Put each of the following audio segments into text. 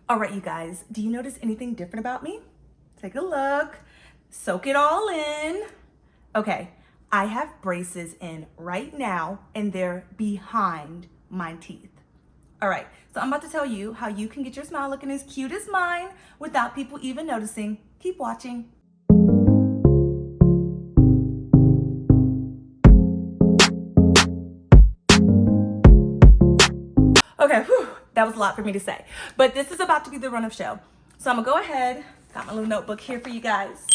All right, you guys, do you notice anything different about me? Take a look, soak it all in. Okay, I have braces in right now and they're behind my teeth. All right, so I'm about to tell you how you can get your smile looking as cute as mine without people even noticing. Keep watching. Okay, whew, that was a lot for me to say, but this is about to be the run of show. So I'm gonna go ahead, got my little notebook here for you guys,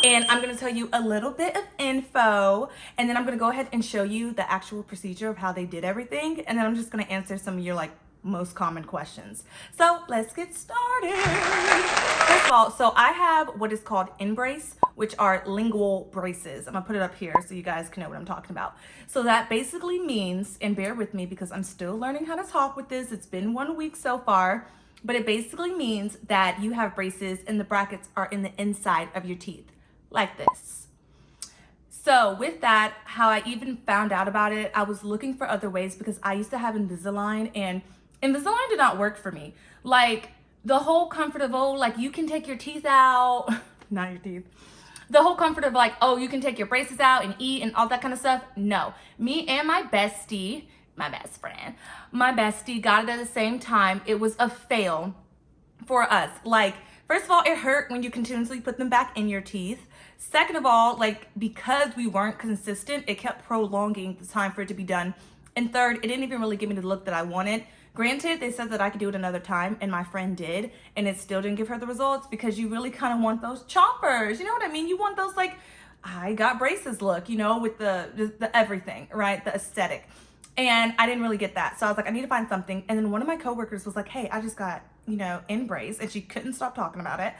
and I'm gonna tell you a little bit of info, and then I'm gonna go ahead and show you the actual procedure of how they did everything, and then I'm just gonna answer some of your most common questions. So let's get started. First of all, so I have what is called InBrace, which are lingual braces. I'm gonna put it up here so you guys can know what I'm talking about. So that basically means, and bear with me because I'm still learning how to talk with this. It's been 1 week so far, but it basically means that you have braces and the brackets are in the inside of your teeth, like this. So with that, how I even found out about it, I was looking for other ways because I used to have Invisalign, and Invisalign did not work for me. Like the whole comfort of, oh, like you can take your teeth out, not your teeth. The whole comfort of like, oh, you can take your braces out and eat and all that kind of stuff. No, me and my bestie, my best friend, my bestie got it at the same time. It was a fail for us. Like, first of all, it hurt when you continuously put them back in your teeth. Second of all, like because we weren't consistent, it kept prolonging the time for it to be done. And third, it didn't even really give me the look that I wanted. Granted, they said that I could do it another time, and my friend did, and it still didn't give her the results because you really kind of want those choppers. You know what I mean? You want those like, I got braces look, you know, with the everything, right? The aesthetic. And I didn't really get that. So I was like, I need to find something. And then one of my coworkers was like, hey, I just got, InBrace, and she couldn't stop talking about it.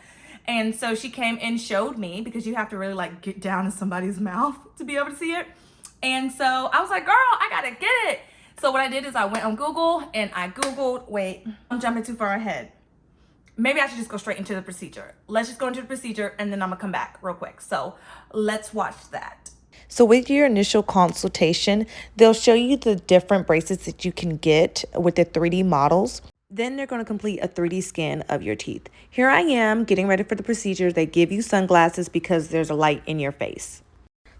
And so she came and showed me because you have to really like get down in somebody's mouth to be able to see it. And so I was like, girl, I gotta get it. So what I did is I went on Google and I Googled, wait, I'm jumping too far ahead. Maybe I should just go straight into the procedure. Let's just go into the procedure and then I'm gonna come back real quick. So let's watch that. So with your initial consultation, they'll show you the different braces that you can get with the 3D models. Then they're going to complete a 3D scan of your teeth. Here I am getting ready for the procedure. They give you sunglasses because there's a light in your face.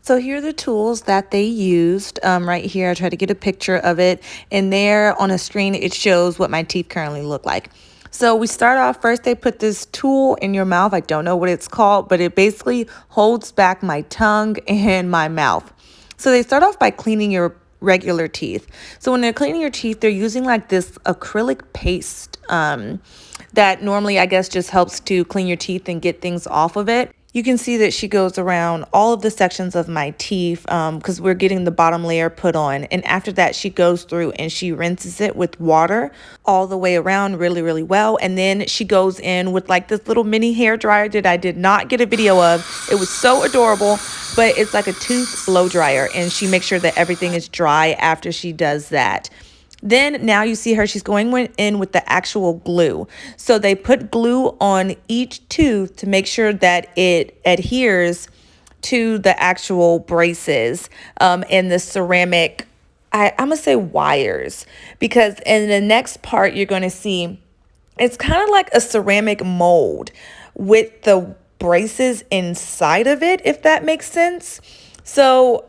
So here are the tools that they used. Right here, I tried to get a picture of it. And there on a screen, it shows what my teeth currently look like. So we start off first, they put this tool in your mouth. I don't know what it's called, but it basically holds back my tongue and my mouth. So they start off by cleaning your regular teeth. So when they're cleaning your teeth, they're using like this acrylic paste that normally, I guess, just helps to clean your teeth and get things off of it. You can see that she goes around all of the sections of my teeth because we're getting the bottom layer put on. And after that, she goes through and she rinses it with water all the way around really, really well. And then she goes in with like this little mini hair dryer that I did not get a video of. It was so adorable, but it's like a tooth blow dryer. And she makes sure that everything is dry after she does that. Then now you see her, she's going in with the actual glue. So they put glue on each tooth to make sure that it adheres to the actual braces and the ceramic, I'm going to say wires, because in the next part you're going to see it's kind of like a ceramic mold with the braces inside of it, if that makes sense. So,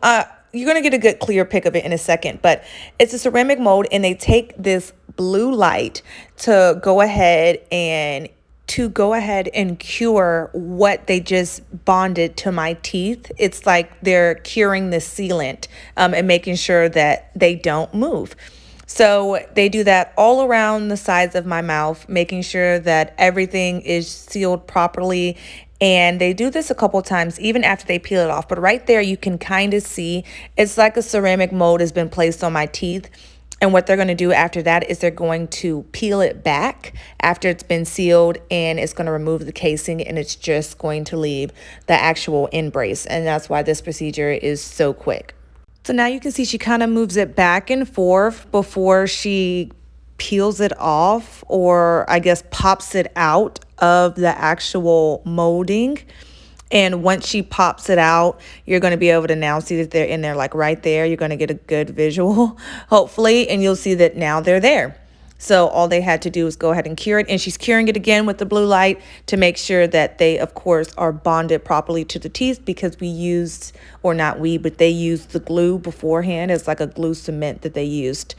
you're going to get a good clear pic of it in a second, but it's a ceramic mold and they take this blue light to go ahead and cure what they just bonded to my teeth. It's like they're curing the sealant and making sure that they don't move. So they do that all around the sides of my mouth, making sure that everything is sealed properly. And they do this a couple times, even after they peel it off. But right there, you can kind of see it's like a ceramic mold has been placed on my teeth. And what they're going to do after that is they're going to peel it back after it's been sealed, and it's going to remove the casing, and it's just going to leave the actual InBrace. And that's why this procedure is so quick. So now you can see she kind of moves it back and forth before she peels it off, or I guess pops it out of the actual molding. And once she pops it out, you're going to be able to now see that they're in there, like right there. You're going to get a good visual, hopefully, and you'll see that now they're there. So all they had to do was go ahead and cure it. And she's curing it again with the blue light to make sure that they, of course, are bonded properly to the teeth, because we used, or not we, but they used the glue beforehand. It's like a glue cement that they used.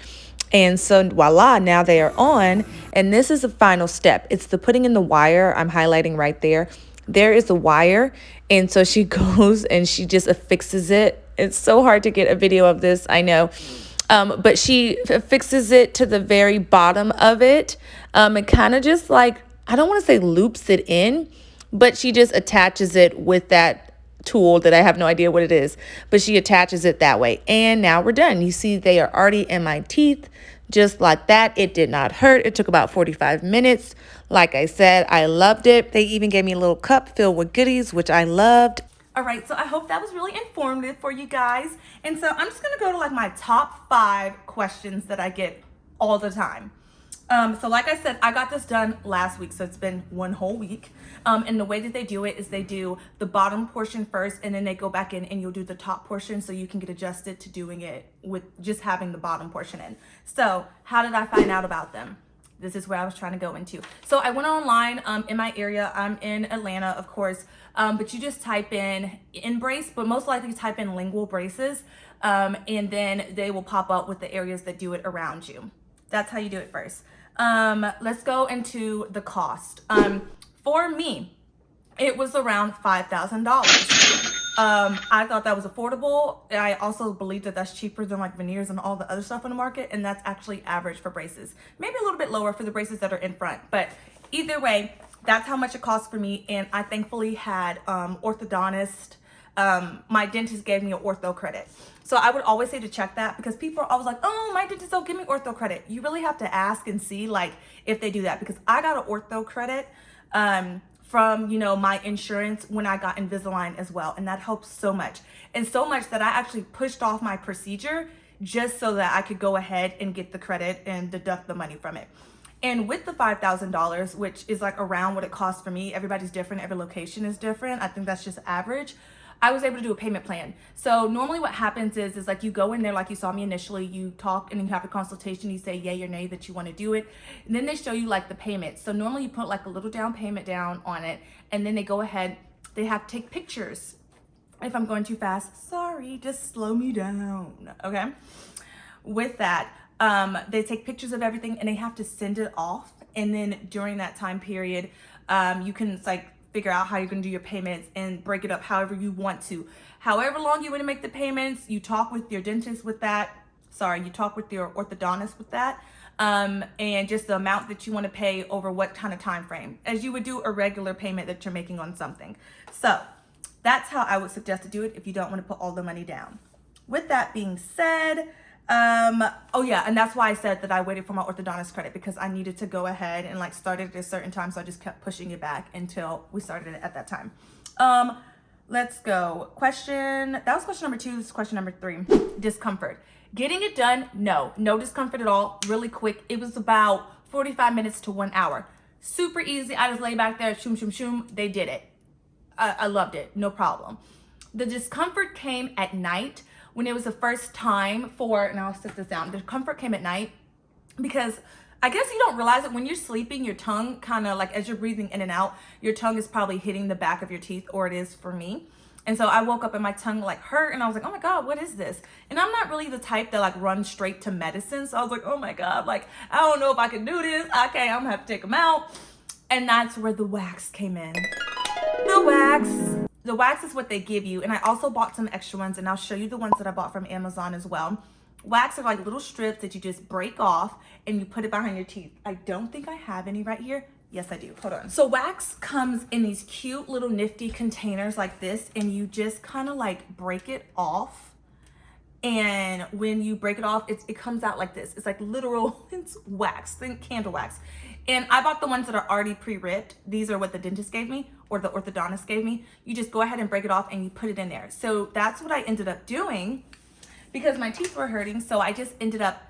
And so voila, now they are on. And this is the final step. It's the putting in the wire. I'm highlighting right there. There is the wire. And so she goes and she just affixes it. It's so hard to get a video of this, I know. But she fixes it to the very bottom of it, and kind of just like, I don't want to say loops it in, but she just attaches it with that tool that I have no idea what it is, but she attaches it that way. And now we're done. You see, they are already in my teeth just like that. It did not hurt. It took about 45 minutes. Like I said, I loved it. They even gave me a little cup filled with goodies, which I loved. All right, so I hope that was really informative for you guys. And so I'm just gonna go to like my top 5 questions that I get all the time. So like I said, I got this done last week, so it's been one whole week. And the way that they do it is they do the bottom portion first, and then they go back in and you'll do the top portion so you can get adjusted to doing it with just having the bottom portion in. So how did I find out about them? This is where I was trying to go into. So I went online in my area. I'm in Atlanta, of course, but you just type in InBrace, but most likely type in lingual braces, and then they will pop up with the areas that do it around you. That's how you do it first. Let's go into the cost. For me, it was around $5,000. I thought that was affordable. I also believe that that's cheaper than like veneers and all the other stuff on the market, and that's actually average for braces. Maybe a little bit lower for the braces that are in front, but either way, that's how much it cost for me. And I thankfully had orthodontist. My dentist gave me an ortho credit. So I would always say to check that, because people are always like, oh, my dentist don't give me ortho credit. You really have to ask and see like if they do that, because I got an ortho credit from, you know, my insurance when I got Invisalign as well. And that helps so much. And so much that I actually pushed off my procedure just so that I could go ahead and get the credit and deduct the money from it. And with the $5,000, which is like around what it costs for me, everybody's different, every location is different. I think that's just average. I was able to do a payment plan. So normally what happens is like you go in there like you saw me initially, you talk and then you have a consultation, you say yay or nay that you want to do it. And then they show you like the payment. So normally you put like a little down payment down on it, and then they go ahead, they have to take pictures. If I'm going too fast, sorry, just slow me down, okay? With that, they take pictures of everything and they have to send it off. And then during that time period, you can like figure out how you're going to do your payments and break it up however you want to. However long you want to make the payments, you talk with your dentist with that. Sorry, you talk with your orthodontist with that. And just the amount that you want to pay over what kind of time frame, as you would do a regular payment that you're making on something. So that's how I would suggest to do it if you don't want to put all the money down. With that being said, oh yeah, and that's why I said that I waited for my orthodontist credit, because I needed to go ahead and like start it at a certain time, so I just kept pushing it back until we started it at that time. Let's go. That was question number 2. This is question number 3. Discomfort. Getting it done, no discomfort at all. Really quick. It was about 45 minutes to 1 hour. Super easy. I just lay back there, shoom, shoom, shoom. They did it. I loved it. No problem. The discomfort came at night when it was the first time and I'll sit this down. The discomfort came at night because I guess you don't realize it when you're sleeping, your tongue kind of like, as you're breathing in and out, your tongue is probably hitting the back of your teeth, or it is for me. And so I woke up and my tongue like hurt, and I was like, oh my God, what is this? And I'm not really the type that like runs straight to medicine. So I was like, oh my God, like, I don't know if I can do this. Okay, I'm gonna have to take them out. And that's where the wax came in. The wax is what they give you. And I also bought some extra ones, and I'll show you the ones that I bought from Amazon as well. Wax are like little strips that you just break off and you put it behind your teeth. I don't think I have any right here. Yes, I do. Hold on. So wax comes in these cute little nifty containers like this, and you just kind of like break it off. And when you break it off, it comes out like this. It's like literal, it's wax, think candle wax. And I bought the ones that are already pre-ripped. These are what the dentist gave me, or the orthodontist gave me. You just go ahead and break it off and you put it in there. So that's what I ended up doing because my teeth were hurting. So I just ended up,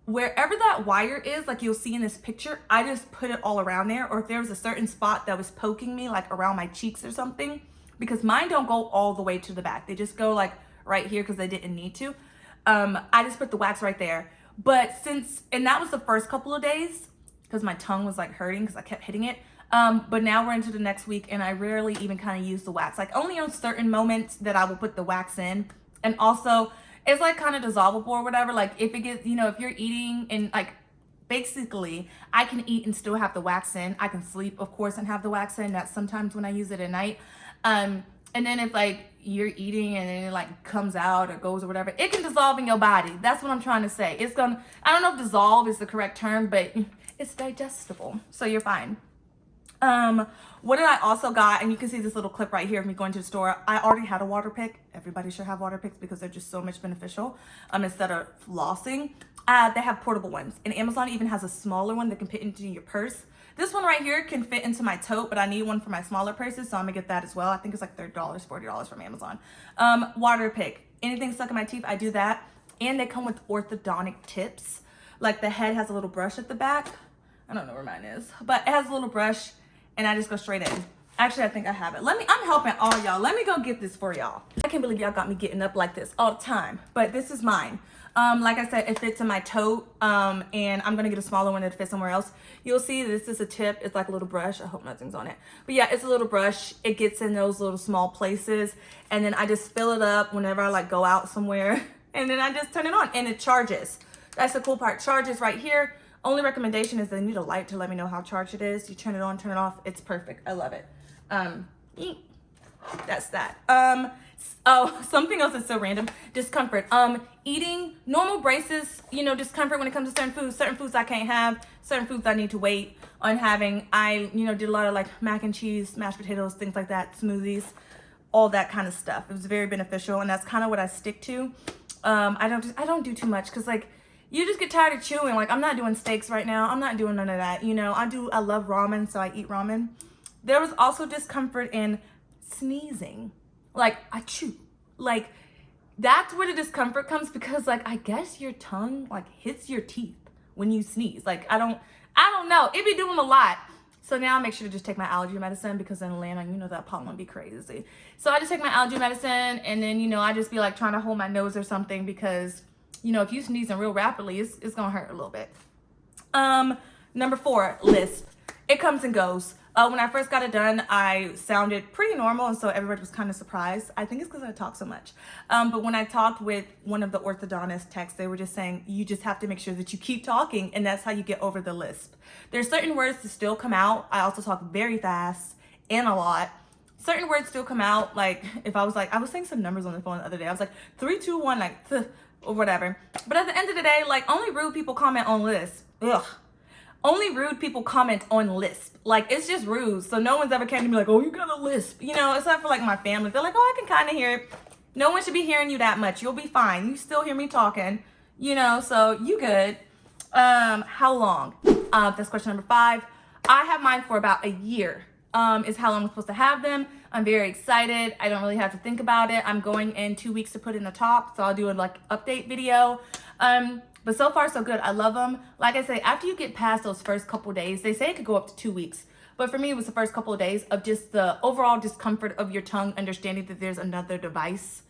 wherever that wire is, like you'll see in this picture, I just put it all around there. Or if there was a certain spot that was poking me, like around my cheeks or something, because mine don't go all the way to the back. They just go like right here because they didn't need to. I just put the wax right there. But and that was the first couple of days because my tongue was like hurting because I kept hitting it. But now we're into the next week and I rarely even kind of use the wax. Like only on certain moments that I will put the wax in. And also it's like kind of dissolvable or whatever. Like if it gets, if you're eating and like, basically I can eat and still have the wax in. I can sleep, of course, and have the wax in. That's sometimes when I use it at night. And then if like you're eating and then it like comes out or goes or whatever, it can dissolve in your body. That's what I'm trying to say. I don't know if dissolve is the correct term, but it's digestible. So you're fine. What did I also got? And you can see this little clip right here of me going to the store. I already had a water pick. Everybody should have water picks because they're just so much beneficial. Instead of flossing, they have portable ones. And Amazon even has a smaller one that can fit into your purse. This one right here can fit into my tote, but I need one for my smaller purses, so I'm gonna get that as well. I think it's like $30, $40 from Amazon. Water pick. Anything stuck in my teeth, I do that. And they come with orthodontic tips. Like the head has a little brush at the back. I don't know where mine is, but it has a little brush and I just go straight in. Actually, I think I have it. I'm helping all y'all. Let me go get this for y'all. I can't believe y'all got me getting up like this all the time, but this is mine. Like I said, it fits in my tote, and I'm gonna get a smaller one that fits somewhere else. You'll see this is a tip. It's like a little brush. I hope nothing's on it. But yeah, it's a little brush. It gets in those little small places, and then I just fill it up whenever I like go out somewhere, and then I just turn it on, and it charges. That's the cool part. Charges right here. Only recommendation is they need a light to let me know how charged it is. You turn it on, turn it off. It's perfect. I love it. That's that. Oh, something else that's so random. Discomfort. Eating normal braces, discomfort when it comes to certain foods. Certain foods I can't have. Certain foods I need to wait on having. I, did a lot of like mac and cheese, mashed potatoes, things like that, smoothies, all that kind of stuff. It was very beneficial, and that's kind of what I stick to. I don't do too much because like you just get tired of chewing. Like I'm not doing steaks right now. I'm not doing none of that. I love ramen, so I eat ramen. There was also discomfort in sneezing. Like I chew. Like that's where the discomfort comes because like I guess your tongue like hits your teeth when you sneeze. Like I don't know. It be doing a lot. So now I make sure to just take my allergy medicine because in Atlanta, that pollen be crazy. So I just take my allergy medicine and then, I just be like trying to hold my nose or something because, if you sneezing real rapidly, it's gonna hurt a little bit. Number 4, lisp. It comes and goes. When I first got it done, I sounded pretty normal, and so everybody was kind of surprised. I think it's because I talk so much. But when I talked with one of the orthodontist techs, they were just saying, you just have to make sure that you keep talking, and that's how you get over the lisp. There's certain words that still come out. I also talk very fast and a lot. Certain words still come out, like if I was saying some numbers on the phone the other day. I was like, 3, 2, 1, like, or whatever. But at the end of the day, like, only rude people comment on lisp. Ugh. Only rude people comment on lisp. Like, it's just rude. So no one's ever came to me like, oh, you got a lisp. Except for like my family. They're like, oh, I can kind of hear it. No one should be hearing you that much. You'll be fine. You still hear me talking, so you good. How long? That's question number 5. I have mine for about a year. Is how long I'm supposed to have them. I'm very excited. I don't really have to think about it. I'm going in 2 weeks to put in the top, so I'll do a update video. But so far so good. I love them. Like I say, after you get past those first couple days, they say it could go up to 2 weeks. But for me, it was the first couple of days of just the overall discomfort of your tongue, understanding that there's another device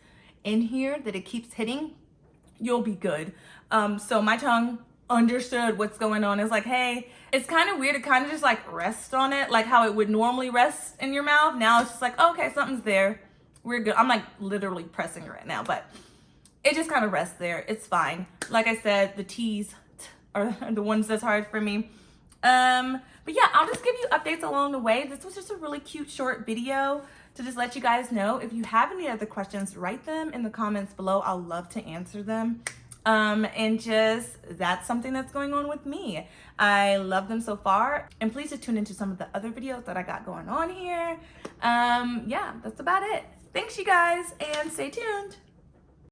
in here that it keeps hitting. You'll be good. So my tongue understood what's going on. It's like, hey, it's kind of weird to kind of just like rest on it, like how it would normally rest in your mouth. Now it's just like, okay, something's there. We're good. I'm like literally pressing it right now, but it just kind of rests there. It's fine. Like I said, the T's are the ones that's hard for me. But yeah, I'll just give you updates along the way. This was just a really cute short video to just let you guys know. If you have any other questions, write them in the comments below. I'll love to answer them. And just, that's something that's going on with me. I love them so far. And please just tune into some of the other videos that I got going on here. Yeah, that's about it. Thanks, you guys, and stay tuned.